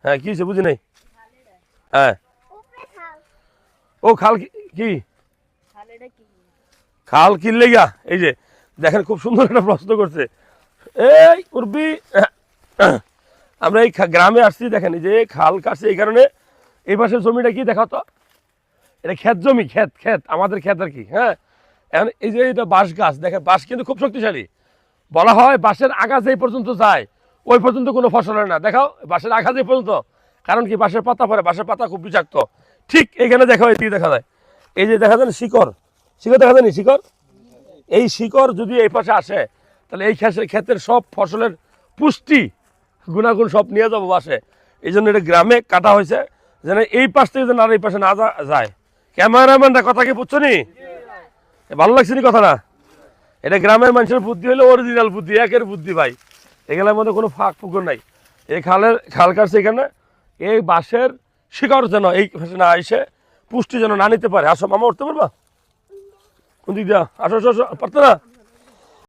হ্যাঁ কি হয়েছে বুঝি নাই। হ্যাঁ ও খাল কি খাল কিনলে গা এই যে দেখেন খুব সুন্দর একটা প্রশ্ন করছে। এই উর্বি আমরা এই গ্রামে আসছি দেখেন এই যে খাল কাটছে এই কারণে। এই পাশের জমিটা কি দেখাও তো, এটা ক্ষেত জমি, ক্ষেত ক্ষেত আমাদের ক্ষেত আর কি। হ্যাঁ এখন এই যে এটা বাঁশ গাছ দেখেন, বাঁশ কিন্তু খুব শক্তিশালী। বলা হয় বাঁশের আগা যেই পর্যন্ত যায় ওই পর্যন্ত কোনো ফসল হয় না। দেখাও বাঁশের আগা যেই পর্যন্ত, কারণ কি বাঁশের পাতা পরে, বাঁশের পাতা খুব বিষাক্ত। ঠিক এখানে দেখা হয়, এদিকে দেখা যায় এই যে দেখা যায় শিকড়, শিকড় দেখা যায় নি শিকড়। এই শিকড় যদি এই পাশে আসে তাহলে এই ক্ষেতের সব ফসলের পুষ্টি গুণাগুণ সব নিয়ে যাবো বাসে। এই জন্য এটা গ্রামে কাটা হয়েছে যেন এই পাশ থেকে যেন আর এই পাশে না যায়। ক্যামেরাম্যানরা কথা কি বুঝছো নি? ভালো লাগছে নি কথাটা? এটা গ্রামের মানুষের বুদ্ধি হলো অরিজিনাল বুদ্ধি, একের বুদ্ধি ভাই। এগুলোর মধ্যে কোনো ফাঁক ফুকর নাই। এই খাল কাটছে এখানে, এই বাঁশের শিকড় যেন এই পাশে না এসে পুষ্টি যেন না নিতে পারে। আসো মামা উঠতে পারবা? কোন দিক দিয়া? আসো আসো আসো, পারতো না?